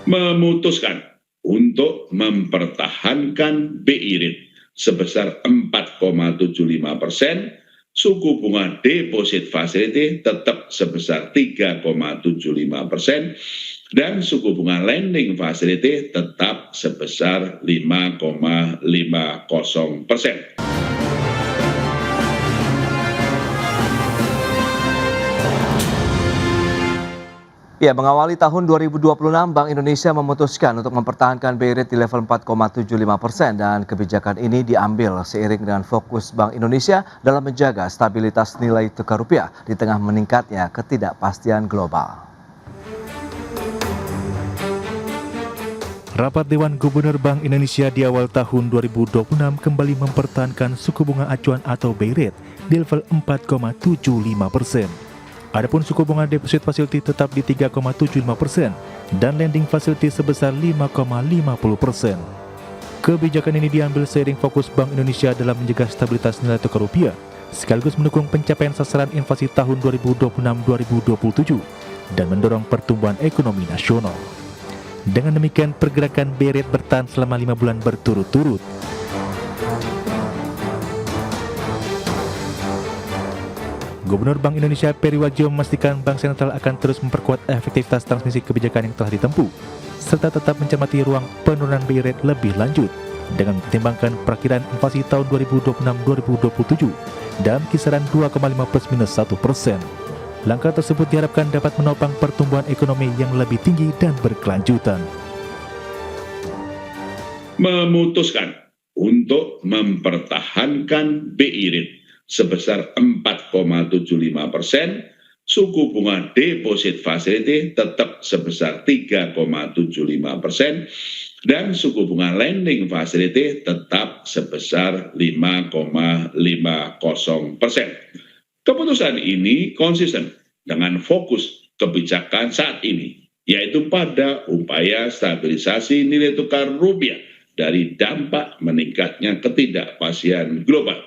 memutuskan untuk mempertahankan BI rate sebesar 4,75%, suku bunga deposit facility tetap sebesar 3,75%, dan suku bunga lending facility tetap sebesar 5,50%. Ya, mengawali tahun 2026, Bank Indonesia memutuskan untuk mempertahankan BI rate di level 4,75% dan kebijakan ini diambil seiring dengan fokus Bank Indonesia dalam menjaga stabilitas nilai tukar rupiah di tengah meningkatnya ketidakpastian global. Rapat Dewan Gubernur Bank Indonesia di awal tahun 2026 kembali mempertahankan suku bunga acuan atau BI rate di level 4,75%. Adapun suku bunga deposit facility tetap di 3,75% dan lending facility sebesar 5,50%. Kebijakan ini diambil seiring fokus Bank Indonesia dalam menjaga stabilitas nilai tukar rupiah, sekaligus mendukung pencapaian sasaran inflasi tahun 2026-2027 dan mendorong pertumbuhan ekonomi nasional. Dengan demikian, pergerakan BI rate bertahan selama 5 bulan berturut-turut. Gubernur Bank Indonesia Peri Warjio memastikan Bank Sentral akan terus memperkuat efektivitas transmisi kebijakan yang telah ditempuh, serta tetap mencermati ruang penurunan BI rate lebih lanjut dengan mempertimbangkan perakiraan inflasi tahun 2026-2027 dalam kisaran 2,5 +- 1%. Langkah tersebut diharapkan dapat menopang pertumbuhan ekonomi yang lebih tinggi dan berkelanjutan. Memutuskan untuk mempertahankan BI rate sebesar 4,75%, suku bunga deposit facility tetap sebesar 3,75%, dan suku bunga lending facility tetap sebesar 5,50%. Keputusan ini konsisten dengan fokus kebijakan saat ini, yaitu pada upaya stabilisasi nilai tukar rupiah dari dampak meningkatnya ketidakpastian global,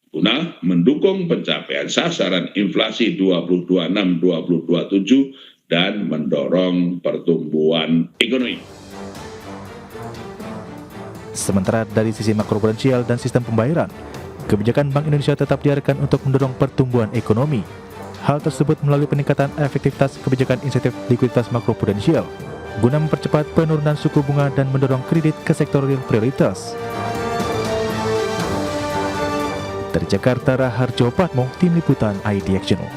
guna mendukung pencapaian sasaran inflasi 2026-2027 dan mendorong pertumbuhan ekonomi. Sementara dari sisi makroprudensial dan sistem pembayaran, kebijakan Bank Indonesia tetap diarahkan untuk mendorong pertumbuhan ekonomi. Hal tersebut melalui peningkatan efektivitas kebijakan insentif likuiditas makroprudensial, guna mempercepat penurunan suku bunga dan mendorong kredit ke sektor real prioritas. Dari Jakarta, Raharjo Patmo, Tim Liputan IDX Channel.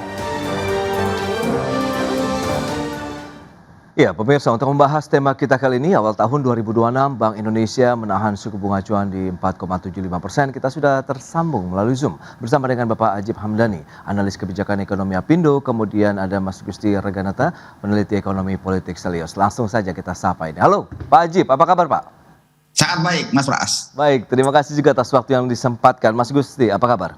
Ya, pemirsa, untuk membahas tema kita kali ini, awal tahun 2026, Bank Indonesia menahan suku bunga acuan di 4,75%. Kita sudah tersambung melalui Zoom bersama dengan Bapak Ajib Hamdani, analis kebijakan ekonomi Apindo, kemudian ada Mas Gusti Reganata, peneliti ekonomi politik Selios. Langsung saja kita sapa ini. Halo, Pak Ajib, apa kabar Pak? Sangat baik, Mas Pras. Baik, terima kasih juga atas waktu yang disempatkan. Mas Gusti, apa kabar?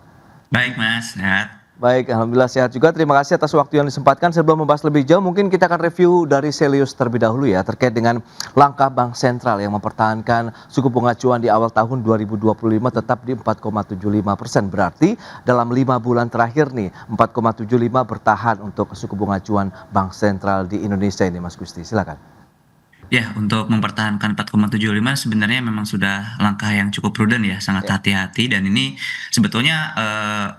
Baik Mas, sehat. Baik, Alhamdulillah sehat juga. Terima kasih atas waktu yang disempatkan. Sebelum membahas lebih jauh, mungkin kita akan review dari Selius terlebih dahulu ya, terkait dengan langkah Bank Sentral yang mempertahankan suku bunga acuan di awal tahun 2025 tetap di 4,75%. Berarti dalam 5 bulan terakhir nih, 4,75 bertahan untuk suku bunga acuan Bank Sentral di Indonesia ini, Mas Gusti. Silakan. Ya, untuk mempertahankan 4,75 sebenarnya memang sudah langkah yang cukup prudent ya, sangat hati-hati, dan ini sebetulnya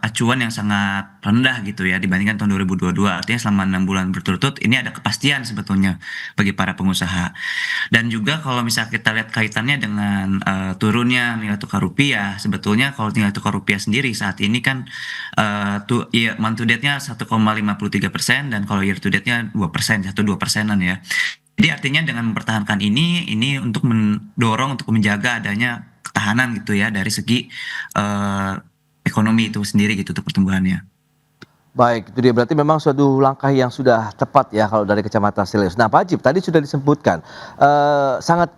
acuan yang sangat rendah gitu ya dibandingkan tahun 2022. Artinya selama 6 bulan berturut-turut ini ada kepastian sebetulnya bagi para pengusaha. Dan juga kalau misalnya kita lihat kaitannya dengan turunnya nilai tukar rupiah, sebetulnya kalau nilai tukar rupiah sendiri saat ini kan month to date-nya 1,53% dan kalau year to date-nya 2%, 1-2%-an ya. Jadi artinya dengan mempertahankan ini untuk mendorong untuk menjaga adanya ketahanan gitu ya dari segi ekonomi itu sendiri gitu untuk pertumbuhannya. Baik, itu dia, berarti memang suatu langkah yang sudah tepat ya kalau dari kacamata Selius. Nah, Pak Ajib tadi sudah disebutkan sangat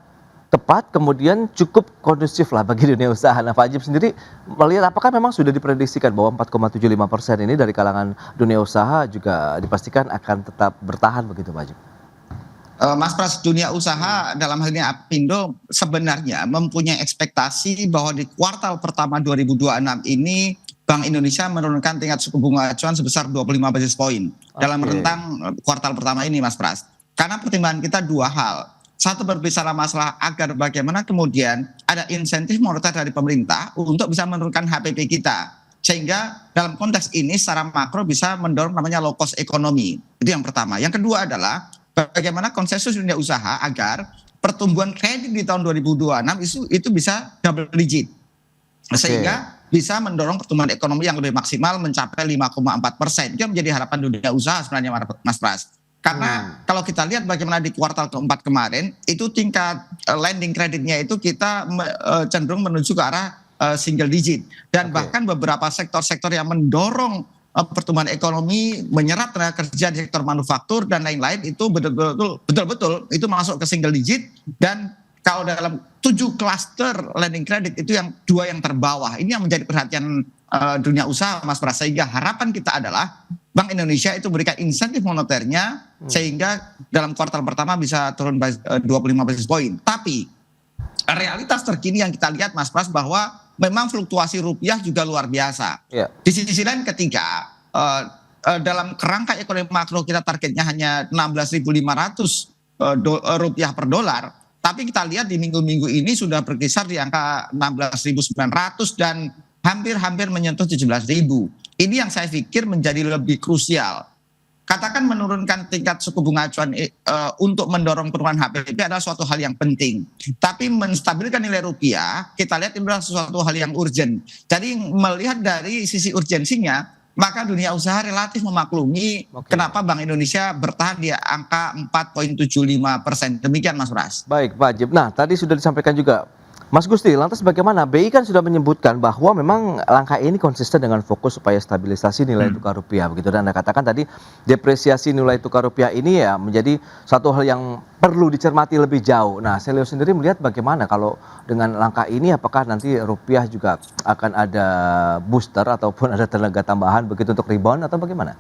tepat, kemudian cukup kondusif lah bagi dunia usaha. Nah, Pak Ajib sendiri melihat apakah memang sudah diprediksikan bahwa 4,75% ini dari kalangan dunia usaha juga dipastikan akan tetap bertahan begitu, Pak Ajib? Mas Pras, dunia usaha dalam hal ini Apindo sebenarnya mempunyai ekspektasi bahwa di kuartal pertama 2026 ini Bank Indonesia menurunkan tingkat suku bunga acuan sebesar 25 basis point dalam rentang kuartal pertama ini, Mas Pras. Karena pertimbangan kita dua hal. satu berbicara masalah agar bagaimana kemudian ada insentif moneter dari pemerintah untuk bisa menurunkan HPP kita. Sehingga dalam konteks ini secara makro bisa mendorong namanya low cost ekonomi. Itu yang pertama. Yang kedua adalah bagaimana konsensus dunia usaha agar pertumbuhan kredit di tahun 2026 itu bisa double digit. Sehingga bisa mendorong pertumbuhan ekonomi yang lebih maksimal mencapai 5,4%. Itu yang menjadi harapan dunia usaha sebenarnya Mas Pras. Karena kalau kita lihat bagaimana di kuartal keempat kemarin, itu tingkat lending kreditnya itu kita cenderung menuju ke arah single digit. Dan bahkan beberapa sektor-sektor yang mendorong pertumbuhan ekonomi, menyerap tenaga kerja di sektor manufaktur dan lain-lain itu betul-betul itu masuk ke single digit. Dan kalau dalam 7 klaster lending credit itu yang 2 yang terbawah. Ini yang menjadi perhatian dunia usaha Mas Pras. Sehingga harapan kita adalah Bank Indonesia itu berikan insentif moneternya sehingga dalam kuartal pertama bisa turun 25 basis point. Tapi realitas terkini yang kita lihat Mas Pras bahwa memang fluktuasi rupiah juga luar biasa. Di sisi lain ketika dalam kerangka ekonomi makro kita targetnya hanya 16.500 rupiah per dolar, tapi kita lihat di minggu-minggu ini sudah berkisar di angka 16.900 dan hampir menyentuh 17.000. Ini yang saya pikir menjadi lebih krusial. Katakan menurunkan tingkat suku bunga acuan untuk mendorong penurunan HPP adalah suatu hal yang penting. Tapi menstabilkan nilai rupiah, kita lihat itu adalah suatu hal yang urgent. Jadi melihat dari sisi urgensinya, maka dunia usaha relatif memaklumi kenapa Bank Indonesia bertahan di angka 4,75%. Demikian Mas Pras. Baik Pak Ajib. Nah tadi sudah disampaikan juga Mas Gusti, lantas bagaimana? BI kan sudah menyebutkan bahwa memang langkah ini konsisten dengan fokus supaya stabilisasi nilai tukar rupiah begitu. Dan Anda katakan tadi depresiasi nilai tukar rupiah ini ya menjadi satu hal yang perlu dicermati lebih jauh. Nah, Selio sendiri melihat bagaimana kalau dengan langkah ini apakah nanti rupiah juga akan ada booster ataupun ada tenaga tambahan begitu untuk rebound atau bagaimana?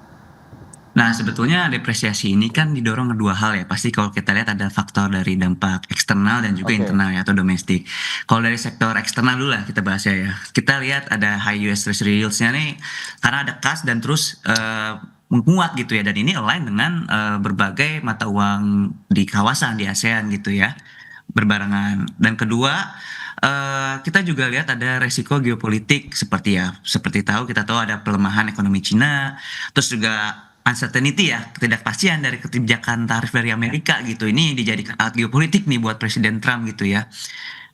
Nah, sebetulnya depresiasi ini kan didorong kedua hal ya. Pasti kalau kita lihat ada faktor dari dampak eksternal dan juga internal ya, atau domestik. Kalau dari sektor eksternal dulu lah kita bahas ya. Kita lihat ada high US Treasury yields-nya nih karena ada kas dan terus menguat gitu ya. Dan ini align dengan berbagai mata uang di kawasan di ASEAN gitu ya. Berbarengan. Dan kedua, kita juga lihat ada resiko geopolitik seperti kita tahu ada pelemahan ekonomi Cina, terus juga uncertainty ya, ketidakpastian dari kebijakan tarif dari Amerika gitu. Ini dijadikan alat geopolitik nih buat Presiden Trump gitu ya.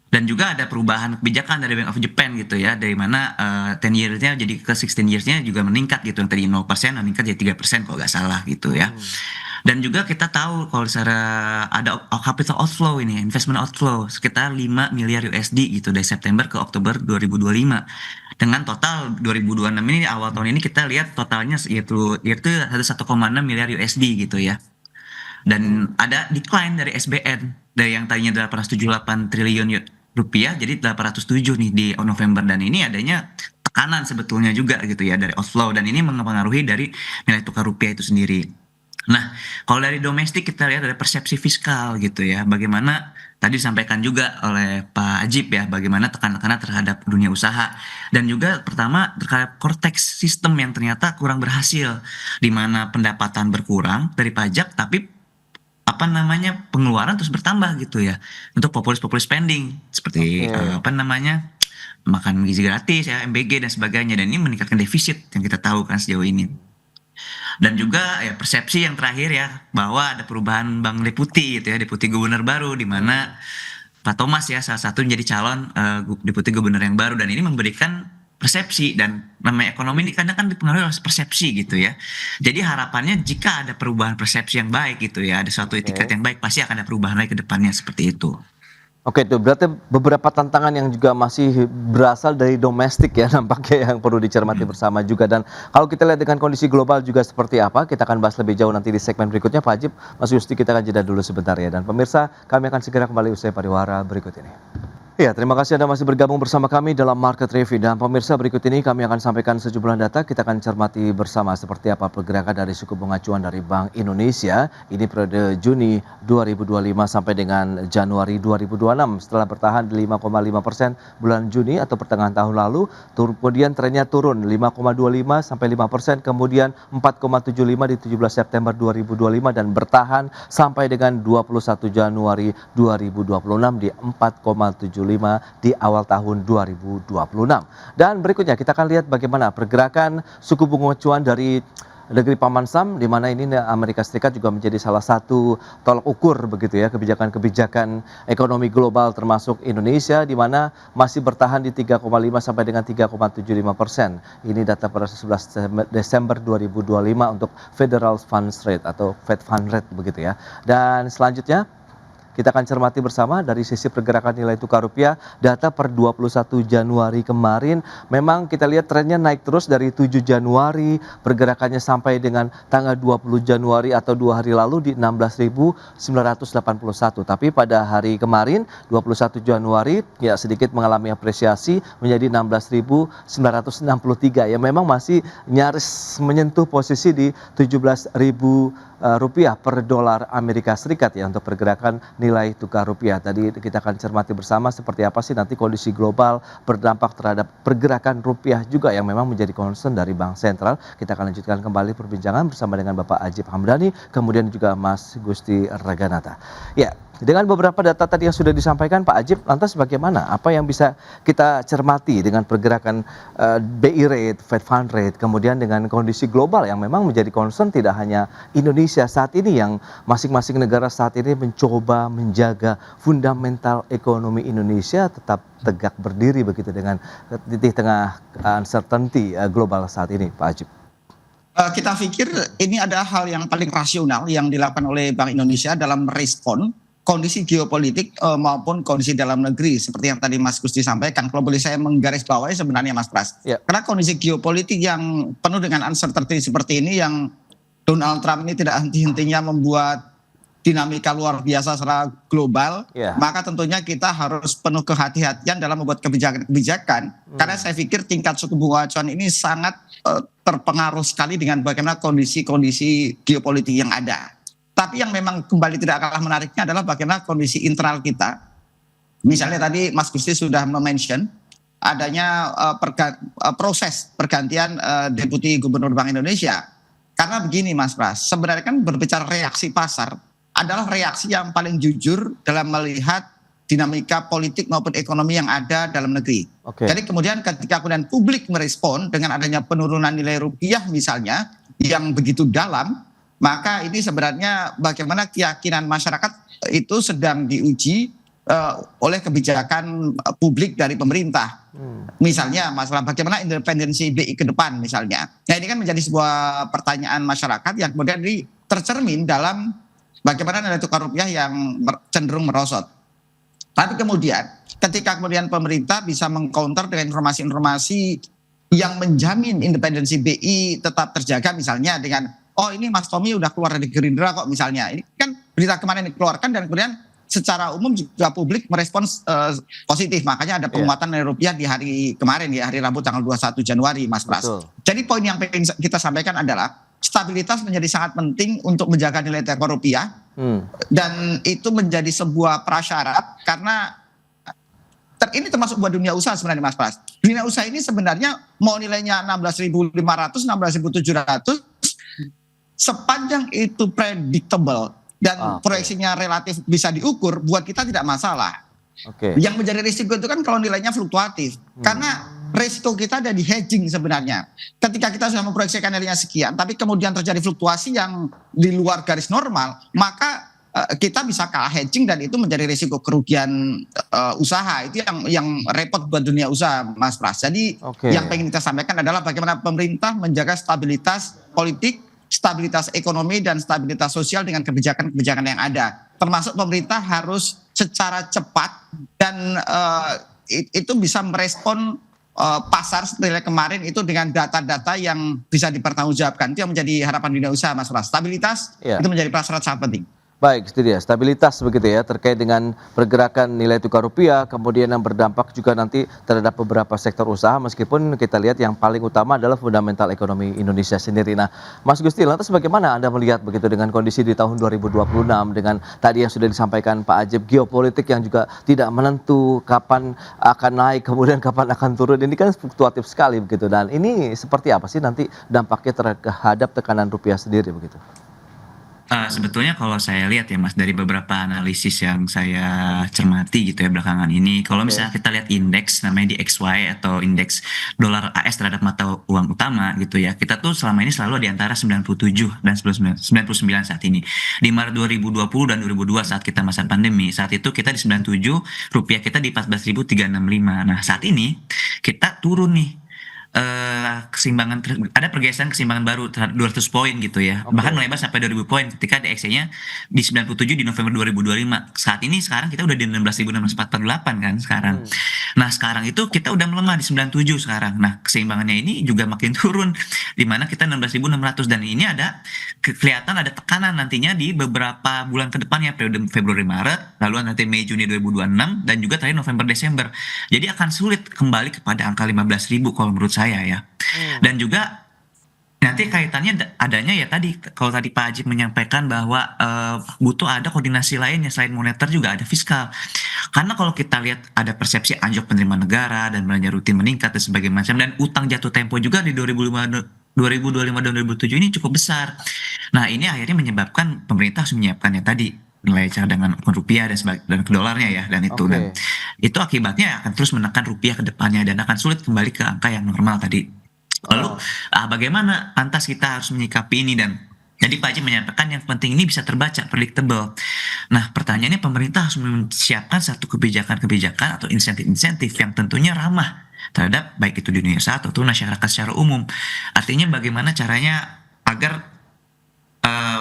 Dan juga ada perubahan kebijakan dari Bank of Japan gitu ya, dari mana 10 years-nya jadi ke 16 years-nya juga meningkat gitu. Yang tadi 0% meningkat jadi 3% kalau nggak salah gitu ya. Dan juga kita tahu kalau secara ada capital outflow ini, investment outflow sekitar 5 miliar USD gitu dari September ke Oktober 2025. Dengan total 2026 ini awal tahun ini kita lihat totalnya yaitu ada 1,6 miliar USD gitu ya. Dan ada decline dari SBN dari yang tadinya 878 triliun rupiah jadi 807 nih di November, dan ini adanya tekanan sebetulnya juga gitu ya dari outflow, dan ini mempengaruhi dari nilai tukar rupiah itu sendiri. Nah, kalau dari domestik kita lihat ada persepsi fiskal gitu ya. Bagaimana tadi disampaikan juga oleh Pak Ajib ya, bagaimana tekanan terhadap dunia usaha. Dan juga pertama terhadap cortex sistem yang ternyata kurang berhasil, di mana pendapatan berkurang dari pajak tapi pengeluaran terus bertambah gitu ya. Untuk populis spending seperti makan gizi gratis ya, MBG dan sebagainya, dan ini meningkatkan defisit yang kita tahu kan sejauh ini. Dan juga ya persepsi yang terakhir ya bahwa ada perubahan Bank Deputi gitu ya, Deputi Gubernur baru, di mana Pak Thomas ya salah satu menjadi calon Deputi Gubernur yang baru, dan ini memberikan persepsi, dan namanya ekonomi ini kadang kan dipengaruhi oleh persepsi gitu ya. Jadi harapannya jika ada perubahan persepsi yang baik gitu ya, ada suatu etiket yang baik, pasti akan ada perubahan lagi ke depannya seperti itu. Oke, itu berarti beberapa tantangan yang juga masih berasal dari domestik ya nampaknya yang perlu dicermati bersama juga. Dan kalau kita lihat dengan kondisi global juga seperti apa, kita akan bahas lebih jauh nanti di segmen berikutnya Pak Ajib. Mas Gusti, kita akan jeda dulu sebentar ya. Dan pemirsa, kami akan segera kembali usai pariwara berikut ini. Ya, terima kasih Anda masih bergabung bersama kami dalam Market Review. Dan pemirsa, berikut ini kami akan sampaikan sejumlah data. Kita akan cermati bersama seperti apa pergerakan dari suku bunga acuan dari Bank Indonesia. Ini periode Juni 2025 sampai dengan Januari 2026. Setelah bertahan di 5,5% bulan Juni atau pertengahan tahun lalu, kemudian trennya turun 5,25 sampai 5%, kemudian 4,75 di 17 September 2025 dan bertahan sampai dengan 21 Januari 2026 di 4,75 di awal tahun 2026. Dan berikutnya kita akan lihat bagaimana pergerakan suku bunga acuan dari negeri Paman Sam, di mana ini Amerika Serikat juga menjadi salah satu tolak ukur begitu ya kebijakan-kebijakan ekonomi global termasuk Indonesia, di mana masih bertahan di 3,5 sampai dengan 3,75%. Ini data pada 11 Desember 2025 untuk Federal Funds Rate atau Fed Fund Rate begitu ya. Dan selanjutnya kita akan cermati bersama dari sisi pergerakan nilai tukar rupiah. Data per 21 Januari kemarin memang kita lihat trennya naik terus dari 7 Januari, pergerakannya sampai dengan tanggal 20 Januari atau 2 hari lalu di 16.981. Tapi pada hari kemarin 21 Januari ya sedikit mengalami apresiasi menjadi 16.963. Ya memang masih nyaris menyentuh posisi di 17.000 rupiah per dolar Amerika Serikat ya untuk pergerakan nilai tukar rupiah. Tadi kita akan cermati bersama seperti apa sih nanti kondisi global berdampak terhadap pergerakan rupiah juga yang memang menjadi concern dari Bank Sentral. Kita akan lanjutkan kembali perbincangan bersama dengan Bapak Ajib Hamdani, kemudian juga Mas Gusti Raganata. Ya, dengan beberapa data tadi yang sudah disampaikan Pak Ajib, lantas bagaimana? Apa yang bisa kita cermati dengan pergerakan BI rate, Fed Fund rate, kemudian dengan kondisi global yang memang menjadi concern tidak hanya Indonesia saat ini, yang masing-masing negara saat ini mencoba menjaga fundamental ekonomi Indonesia tetap tegak berdiri begitu dengan di tengah uncertainty global saat ini, Pak Ajib. Kita pikir ini ada hal yang paling rasional yang dilakukan oleh Bank Indonesia dalam merespon kondisi geopolitik maupun kondisi dalam negeri seperti yang tadi Mas Gusti sampaikan. Kalau boleh saya menggarisbawahi sebenarnya Mas Pras, karena kondisi geopolitik yang penuh dengan uncertainty seperti ini, yang Donald Trump ini tidak henti-hentinya membuat dinamika luar biasa secara global, maka tentunya kita harus penuh kehati-hatian dalam membuat kebijakan-kebijakan. Karena saya pikir tingkat suku bunga acuan ini sangat terpengaruh sekali dengan bagaimana kondisi-kondisi geopolitik yang ada. Tapi yang memang kembali tidak kalah menariknya adalah bagaimana kondisi internal kita. Misalnya tadi Mas Gusti sudah mention adanya proses pergantian Deputi Gubernur Bank Indonesia. Karena begini Mas Pras, sebenarnya kan berbicara reaksi pasar adalah reaksi yang paling jujur dalam melihat dinamika politik maupun ekonomi yang ada dalam negeri. Jadi kemudian ketika kemudian publik merespon dengan adanya penurunan nilai rupiah misalnya yang begitu dalam, maka ini sebenarnya bagaimana keyakinan masyarakat itu sedang diuji oleh kebijakan publik dari pemerintah. Misalnya masalah bagaimana independensi BI ke depan misalnya. Nah ini kan menjadi sebuah pertanyaan masyarakat yang kemudian tercermin dalam bagaimana nilai tukar rupiah yang cenderung merosot. Tapi kemudian ketika kemudian pemerintah bisa mengcounter dengan informasi-informasi yang menjamin independensi BI tetap terjaga misalnya dengan oh ini Mas Tommy udah keluar dari Gerindra kok misalnya. Ini kan berita kemarin dikeluarkan dan kemudian secara umum juga publik merespons positif. Makanya ada penguatan nilai rupiah di hari kemarin ya, hari Rabu tanggal 21 Januari Mas Pras. Jadi poin yang pengen kita sampaikan adalah stabilitas menjadi sangat penting untuk menjaga nilai tukar rupiah. Dan itu menjadi sebuah prasyarat karena ini termasuk buat dunia usaha sebenarnya Mas Pras. Dunia usaha ini sebenarnya mau nilainya 16.500, 16.700 sepanjang itu predictable dan proyeksinya relatif bisa diukur, buat kita tidak masalah. Yang menjadi risiko itu kan kalau nilainya fluktuatif. Karena risiko kita ada di hedging sebenarnya. Ketika kita sudah memproyeksikan nilainya sekian, tapi kemudian terjadi fluktuasi yang di luar garis normal, maka kita bisa kalah hedging dan itu menjadi risiko kerugian usaha. Itu yang repot buat dunia usaha Mas Pras. Jadi yang pengen kita sampaikan adalah bagaimana pemerintah menjaga stabilitas politik, stabilitas ekonomi dan stabilitas sosial dengan kebijakan-kebijakan yang ada. Termasuk pemerintah harus secara cepat dan itu bisa merespon pasar seperti kemarin itu dengan data-data yang bisa dipertanggungjawabkan. Itu yang menjadi harapan dunia usaha Mas Pras. Stabilitas itu menjadi prasyarat sangat penting. Baik, itu dia stabilitas begitu ya terkait dengan pergerakan nilai tukar rupiah, kemudian yang berdampak juga nanti terhadap beberapa sektor usaha meskipun kita lihat yang paling utama adalah fundamental ekonomi Indonesia sendiri. Nah, Mas Gusti, lantas bagaimana Anda melihat begitu dengan kondisi di tahun 2026 dengan tadi yang sudah disampaikan Pak Ajib, geopolitik yang juga tidak menentu kapan akan naik kemudian kapan akan turun, ini kan fluktuatif sekali begitu, dan ini seperti apa sih nanti dampaknya terhadap tekanan rupiah sendiri begitu? Sebetulnya kalau saya lihat ya Mas, dari beberapa analisis yang saya cermati gitu ya belakangan ini, kalau Oke. misalnya kita lihat indeks namanya DXY atau indeks dolar AS terhadap mata uang utama gitu ya, kita tuh selama ini selalu di antara 97 dan 99 saat ini. Di Maret 2020 dan 2002 saat kita masa pandemi, saat itu kita di 97, rupiah kita di 14.365. Nah, saat ini kita turun nih, ada pergeseran keseimbangan baru terhadap 200 poin gitu ya. Oke. Bahkan melebar sampai 2000 poin ketika DXY-nya di 97 di November 2025. Saat ini sekarang kita udah di 16.648 kan sekarang. Hmm. Nah, sekarang itu kita udah melemah di 97 sekarang. Nah, keseimbangannya ini juga makin turun di mana kita 16.600, dan ini ada kelihatan ada tekanan nantinya di beberapa bulan ke depannya, periode Februari Maret, lalu nanti Mei Juni 2026 dan juga terakhir November Desember. Jadi akan sulit kembali kepada angka 15.000 kalau menurut saya ya. Dan juga nanti kaitannya adanya ya tadi, kalau tadi Pak Ajib menyampaikan bahwa butuh ada koordinasi lainnya selain moneter, juga ada fiskal. Karena kalau kita lihat ada persepsi anjlok penerimaan negara dan belanja rutin meningkat dan sebagainya macam, dan utang jatuh tempo juga di 2025 dan 2007 ini cukup besar. Nah, ini akhirnya menyebabkan pemerintah harus menyiapkan ya tadi nilai cadangan rupiah dan ke dolarnya ya, dan itu Oke. dan itu akibatnya akan terus menekan rupiah ke depannya dan akan sulit kembali ke angka yang normal tadi. Lalu bagaimana pantas kita harus menyikapi ini, dan jadi Pak Haji menyampaikan yang penting ini bisa terbaca, predictable. Nah, pertanyaannya pemerintah harus menyiapkan satu kebijakan-kebijakan atau insentif-insentif yang tentunya ramah terhadap baik itu dunia usaha atau masyarakat secara umum. Artinya bagaimana caranya agar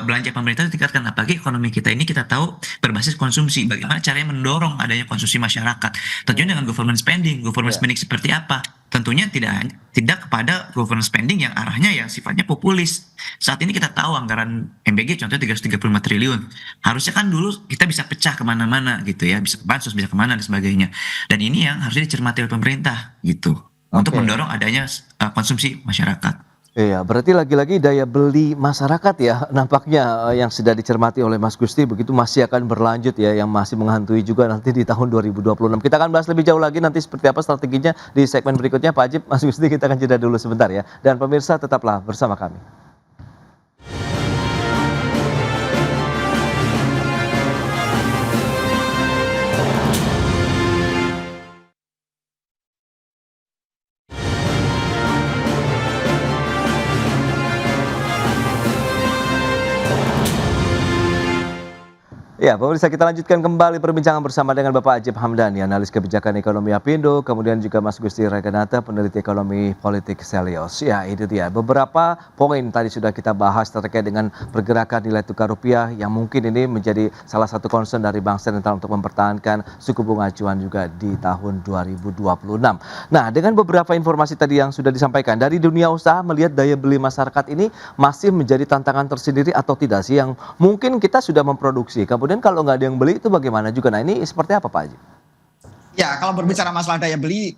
belanja pemerintah ditingkatkan, apalagi ekonomi kita ini kita tahu berbasis konsumsi. Bagaimana caranya mendorong adanya konsumsi masyarakat? Tentunya dengan government spending. Government Ya. spending seperti apa? Tentunya tidak kepada government spending yang arahnya ya sifatnya populis. Saat ini kita tahu anggaran MBG contohnya 335 triliun. Harusnya kan dulu kita bisa pecah kemana-mana gitu ya, bisa ke bansos, bisa kemana dan sebagainya. Dan ini yang harusnya dicermati oleh pemerintah gitu, untuk Oke. mendorong adanya konsumsi masyarakat. Iya, berarti lagi-lagi daya beli masyarakat ya nampaknya yang sudah dicermati oleh Mas Gusti begitu masih akan berlanjut ya, yang masih menghantui juga nanti di tahun 2026. Kita akan bahas lebih jauh lagi nanti seperti apa strateginya di segmen berikutnya Pak Ajib. Mas Gusti, kita akan jeda dulu sebentar ya. Dan pemirsa tetaplah bersama kami. Ya, pemirsa, kita lanjutkan kembali perbincangan bersama dengan Bapak Ajib Hamdani, analis kebijakan ekonomi Apindo, kemudian juga Mas Gusti Reganata, peneliti ekonomi politik Selios. Ya, itu dia. Beberapa poin tadi sudah kita bahas terkait dengan pergerakan nilai tukar rupiah yang mungkin ini menjadi salah satu concern dari Bank Sentral untuk mempertahankan suku bunga acuan juga di tahun 2026. Nah, dengan beberapa informasi tadi yang sudah disampaikan, dari dunia usaha melihat daya beli masyarakat ini masih menjadi tantangan tersendiri atau tidak sih, yang mungkin kita sudah memproduksi, kemudian kalau nggak ada yang beli itu bagaimana juga. Nah, ini seperti apa Pak Haji? Ya, kalau berbicara masalah daya beli,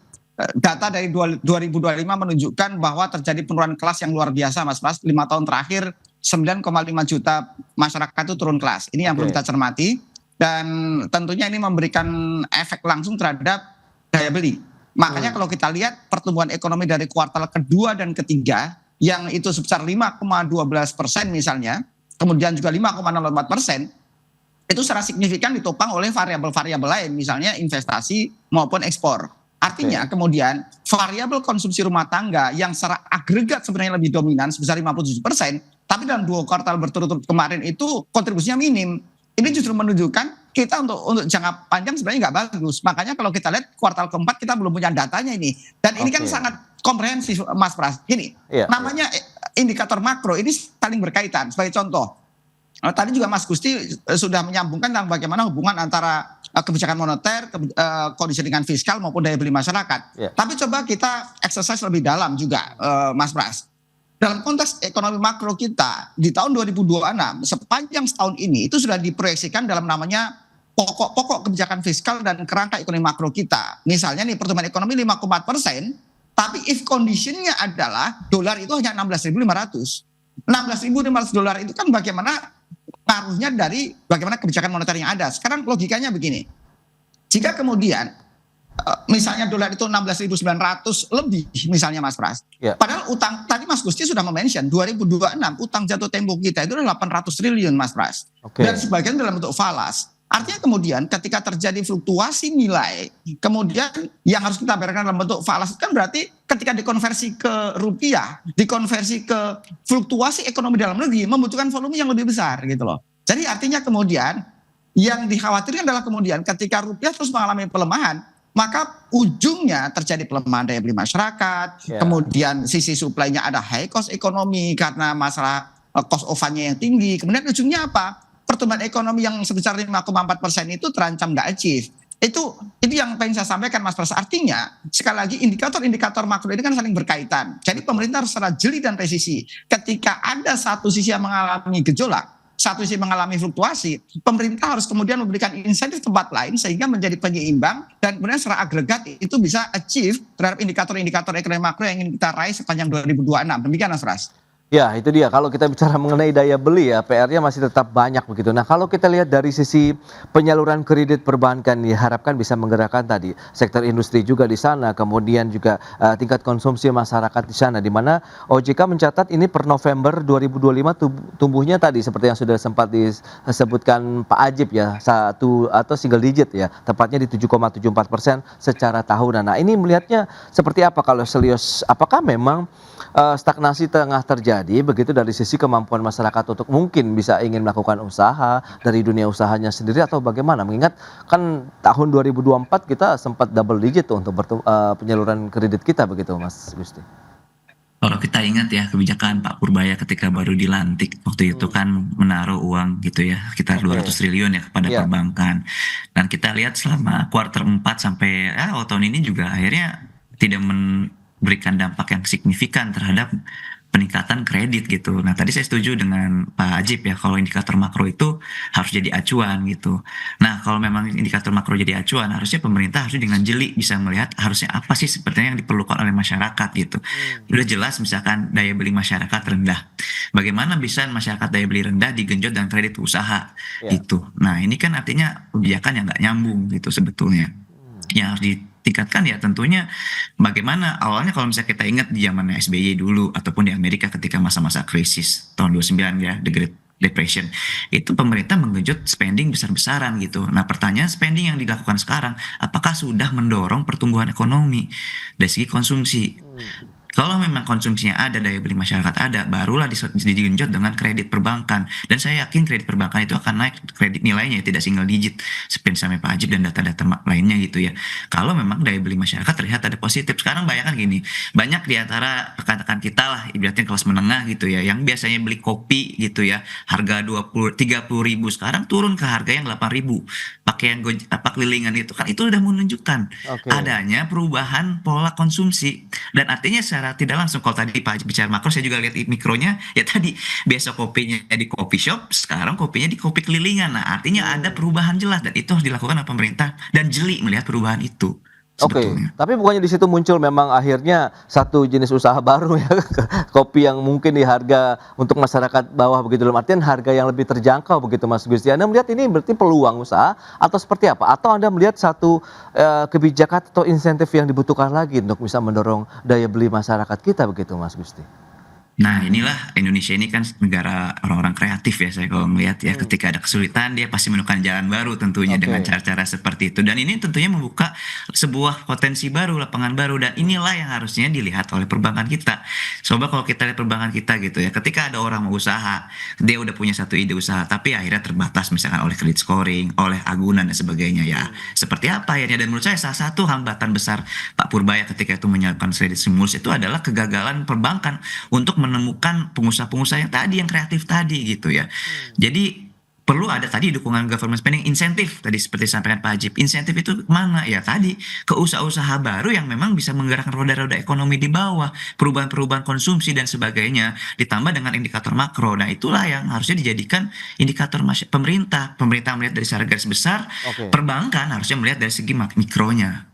data dari 2025 menunjukkan bahwa terjadi penurunan kelas yang luar biasa, Mas Pras. 5 tahun terakhir 9,5 juta masyarakat itu turun kelas. Ini yang perlu kita cermati, dan tentunya ini memberikan efek langsung terhadap daya beli. Makanya kalau kita lihat pertumbuhan ekonomi dari kuartal kedua dan ketiga yang itu sebesar 5,12% misalnya, kemudian juga 5,04%, itu secara signifikan ditopang oleh variabel-variabel lain, misalnya investasi maupun ekspor. Artinya kemudian variabel konsumsi rumah tangga yang secara agregat sebenarnya lebih dominan sebesar 57%, tapi dalam 2 kuartal berturut-turut kemarin itu kontribusinya minim. Ini justru menunjukkan kita untuk jangka panjang sebenarnya nggak bagus. Makanya kalau kita lihat kuartal keempat kita belum punya datanya ini. Dan ini kan sangat komprehensif, Mas Pras. Gini, namanya indikator makro ini saling berkaitan. Sebagai contoh, tadi juga Mas Gusti sudah menyambungkan tentang bagaimana hubungan antara kebijakan moneter, kondisi dengan fiskal maupun daya beli masyarakat. Tapi coba kita exercise lebih dalam juga, Mas Pras. dalam konteks ekonomi makro kita di tahun 2026 sepanjang setahun ini itu sudah diproyeksikan dalam namanya pokok-pokok kebijakan fiskal dan kerangka ekonomi makro kita. Misalnya nih pertumbuhan ekonomi 5,4%, tapi if conditionnya adalah dolar itu hanya 16.500. 16.500 dolar itu kan bagaimana pengaruhnya dari bagaimana kebijakan moneter yang ada. Sekarang logikanya begini, jika kemudian misalnya dolar itu 16.900 lebih misalnya Mas Pras. Ya. Padahal utang tadi Mas Gusti sudah mention 2026 utang jatuh tempo kita itu adalah 800 triliun Mas Pras. Dan sebagian dalam bentuk falas. Artinya kemudian ketika terjadi fluktuasi nilai, kemudian yang harus kita bayarkan dalam bentuk falas kan berarti ketika dikonversi ke rupiah, dikonversi ke fluktuasi ekonomi dalam negeri membutuhkan volume yang lebih besar gitu loh. Jadi artinya kemudian yang dikhawatirkan adalah kemudian ketika rupiah terus mengalami pelemahan, maka ujungnya terjadi pelemahan daya beli masyarakat, kemudian sisi supply-nya ada high cost ekonomi karena masalah cost of fund-nya yang tinggi, kemudian ujungnya apa? Pertumbuhan ekonomi yang sebesar 5,4% itu terancam nggak achieve. Itu yang pengen saya sampaikan Mas Pras. Artinya sekali lagi indikator-indikator makro ini kan saling berkaitan. Jadi pemerintah harus secara jeli dan presisi. Ketika ada satu sisi yang mengalami gejolak, satu sisi mengalami fluktuasi, pemerintah harus kemudian memberikan insentif tempat lain sehingga menjadi penyeimbang dan kemudian secara agregat itu bisa achieve terhadap indikator-indikator ekonomi makro yang ingin kita raih sepanjang 2026. Demikian Mas Pras. Ya, itu dia. Kalau kita bicara mengenai daya beli ya, PR-nya masih tetap banyak begitu. Nah, kalau kita lihat dari sisi penyaluran kredit perbankan diharapkan bisa menggerakkan tadi sektor industri juga di sana, kemudian juga tingkat konsumsi masyarakat di sana, di mana OJK mencatat ini per November 2025 tumbuhnya tadi seperti yang sudah sempat disebutkan Pak Ajib ya, satu atau single digit ya, tepatnya di 7,74% secara tahunan. Nah, ini melihatnya seperti apa kalau Selyos? Apakah memang stagnasi tengah terjadi begitu dari sisi kemampuan masyarakat untuk mungkin bisa ingin melakukan usaha dari dunia usahanya sendiri atau bagaimana? Mengingat kan tahun 2024 kita sempat double digit tuh untuk penyaluran kredit kita begitu Mas Gusti. Kalau kita ingat ya kebijakan Pak Purbaya ketika baru dilantik waktu itu kan menaruh uang gitu ya sekitar 200 triliun ya kepada perbankan. Dan kita lihat selama kuartal 4 sampai tahun ini juga akhirnya tidak memberikan dampak yang signifikan terhadap peningkatan kredit gitu. Nah tadi saya setuju dengan Pak Ajib ya kalau indikator makro itu harus jadi acuan gitu. Nah kalau memang indikator makro jadi acuan harusnya pemerintah harus dengan jeli bisa melihat harusnya apa sih sebenarnya yang diperlukan oleh masyarakat gitu. Udah jelas misalkan daya beli masyarakat rendah. Bagaimana bisa masyarakat daya beli rendah digenjot dengan kredit usaha gitu. Nah ini kan artinya kebijakan yang nggak nyambung gitu sebetulnya. Yang harus ditingkatkan ya tentunya bagaimana awalnya kalau misalnya kita ingat di zaman SBY dulu ataupun di Amerika ketika masa-masa krisis tahun 29 ya The Great Depression itu pemerintah menggenjot spending besar-besaran gitu. Nah pertanyaan spending yang dilakukan sekarang apakah sudah mendorong pertumbuhan ekonomi dari segi konsumsi? Kalau memang konsumsinya ada, daya beli masyarakat ada, barulah digenjot dengan kredit perbankan. Dan saya yakin kredit perbankan itu akan naik kredit nilainya, tidak single digit. Seperti sampai Pak Ajib dan data-data lainnya gitu ya. Kalau memang daya beli masyarakat terlihat ada positif. Sekarang bayangkan gini, banyak di antara rekan-rekan kita lah, ibaratnya kelas menengah gitu ya, yang biasanya beli kopi gitu ya, harga 30 ribu, sekarang turun ke harga yang 8 ribu. Pakai yang kelilingan itu kan, itu udah menunjukkan adanya perubahan pola konsumsi. Dan artinya secara tidak langsung kalau tadi Pak bicara makro saya juga lihat mikronya ya tadi biasa kopinya di coffee shop sekarang kopinya di kopi kelilingan. Nah artinya ada perubahan jelas dan itu harus dilakukan oleh pemerintah dan jeli melihat perubahan itu. Tapi bukannya di situ muncul memang akhirnya satu jenis usaha baru ya, kopi yang mungkin di harga untuk masyarakat bawah begitu, dalam artian harga yang lebih terjangkau begitu Mas Gusti. Anda melihat ini berarti peluang usaha atau seperti apa? Atau Anda melihat satu kebijakan atau insentif yang dibutuhkan lagi untuk bisa mendorong daya beli masyarakat kita begitu Mas Gusti? Nah inilah Indonesia ini kan negara orang-orang kreatif ya saya kalau melihat ya ketika ada kesulitan dia pasti menemukan jalan baru tentunya dengan cara-cara seperti itu dan ini tentunya membuka sebuah potensi baru, lapangan baru dan inilah yang harusnya dilihat oleh perbankan kita. Coba kalau kita lihat perbankan kita gitu ya ketika ada orang mau usaha dia udah punya satu ide usaha tapi akhirnya terbatas misalkan oleh credit scoring, oleh agunan dan sebagainya ya seperti apa akhirnya dan menurut saya salah satu hambatan besar Pak Purbaya ketika itu menyiapkan kredit stimulus itu adalah kegagalan perbankan untuk menemukan pengusaha-pengusaha yang tadi yang kreatif tadi gitu ya. Jadi perlu ada tadi dukungan government spending, insentif tadi seperti disampaikan Pak Hajib. Insentif itu mana? Ya tadi ke usaha-usaha baru yang memang bisa menggerakkan roda-roda ekonomi di bawah, perubahan-perubahan konsumsi dan sebagainya, ditambah dengan indikator makro. Nah, itulah yang harusnya dijadikan indikator pemerintah. Pemerintah melihat dari secara garis besar, Oke. perbankan harusnya melihat dari segi mikronya.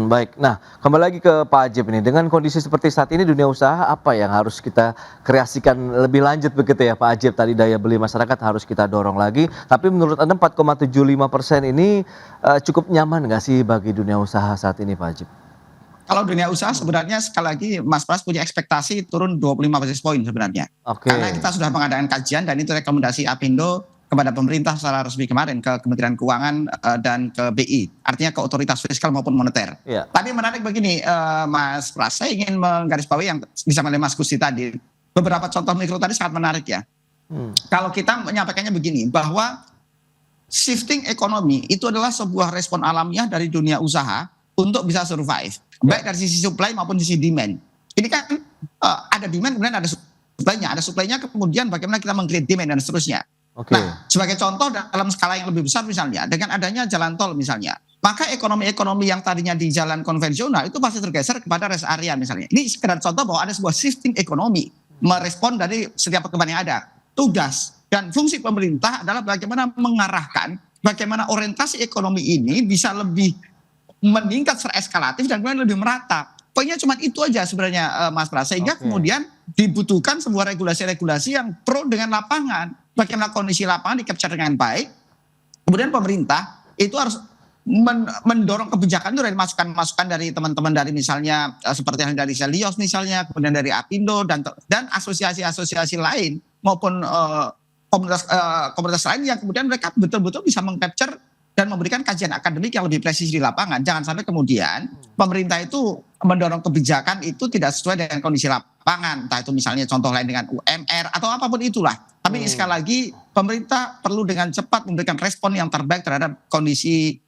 Baik. Nah, kembali lagi ke Pak Ajib ini. Dengan kondisi seperti saat ini dunia usaha apa yang harus kita kreasikan lebih lanjut begitu ya Pak Ajib? Tadi daya beli masyarakat harus kita dorong lagi. Tapi menurut Anda 4,75% ini cukup nyaman nggak sih bagi dunia usaha saat ini Pak Ajib? Kalau dunia usaha sebenarnya sekali lagi Mas Pras punya ekspektasi turun 25 basis point sebenarnya. Oke. Karena kita sudah mengadakan kajian dan itu rekomendasi Apindo kepada pemerintah secara resmi kemarin ke Kementerian Keuangan dan ke BI, artinya ke otoritas fiskal maupun moneter. Iya. Tapi menarik begini, Mas Pras, saya ingin menggarisbawahi yang disampaikan oleh Mas Gusti tadi. Beberapa contoh mikro tadi sangat menarik ya. Kalau kita menyampaikannya begini, bahwa shifting ekonomi itu adalah sebuah respon alamiah dari dunia usaha untuk bisa survive, baik dari sisi supply maupun sisi demand. Ini kan ada demand kemudian ada supply-nya, kemudian bagaimana kita meng-create demand dan seterusnya. Oke. Nah, sebagai contoh dalam skala yang lebih besar misalnya, dengan adanya jalan tol misalnya, maka ekonomi-ekonomi yang tadinya di jalan konvensional itu pasti tergeser kepada rest area misalnya. Ini sekedar contoh bahwa ada sebuah shifting ekonomi, merespon dari setiap perkembangan yang ada. Tugas dan fungsi pemerintah adalah bagaimana mengarahkan, bagaimana orientasi ekonomi ini bisa lebih meningkat secara eskalatif dan kemudian lebih merata. Poinnya cuma itu aja sebenarnya Mas Pras, sehingga kemudian dibutuhkan sebuah regulasi-regulasi yang pro dengan lapangan. Bagaimana kondisi lapangan di-capture dengan baik, kemudian pemerintah itu harus mendorong kebijakan itu dari masukan-masukan dari teman-teman dari misalnya seperti yang dari Selios misalnya, kemudian dari Apindo dan asosiasi-asosiasi lain maupun komunitas lain yang kemudian mereka betul-betul bisa meng-capture dan memberikan kajian akademik yang lebih presisi di lapangan. Jangan sampai kemudian pemerintah itu mendorong kebijakan itu tidak sesuai dengan kondisi lapangan. Entah itu misalnya contoh lain dengan UMR atau apapun itulah. Tapi sekali lagi pemerintah perlu dengan cepat memberikan respon yang terbaik terhadap kondisi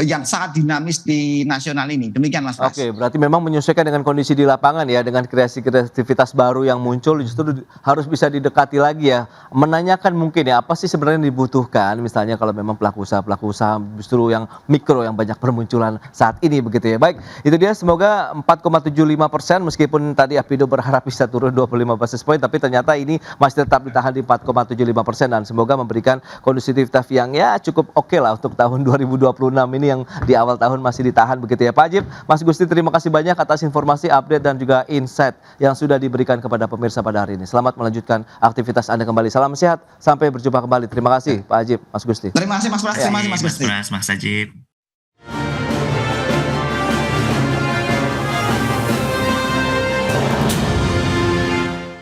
yang sangat dinamis di nasional ini. Demikian Mas Pras. Oke, berarti memang menyesuaikan dengan kondisi di lapangan ya, dengan kreativitas baru yang muncul justru harus bisa didekati lagi ya. Menanyakan mungkin ya, apa sih sebenarnya yang dibutuhkan, misalnya kalau memang pelaku usaha justru yang mikro yang banyak bermunculan saat ini begitu ya. Baik, itu dia, semoga 4,75% meskipun tadi Apindo berharap bisa turun 25 basis point, tapi ternyata ini masih tetap ditahan di 4,75% dan semoga memberikan kondusitivitas yang ya cukup oke lah untuk tahun 2026 ini yang di awal tahun masih ditahan begitu ya Pak Ajib. Mas Gusti, terima kasih banyak atas informasi, update dan juga insight yang sudah diberikan kepada pemirsa pada hari ini. Selamat melanjutkan aktivitas Anda kembali. Salam sehat, sampai berjumpa kembali. Terima kasih Pak Ajib, Mas Gusti. Terima kasih Mas Pras, terima kasih Mas Gusti. Mas Ajib.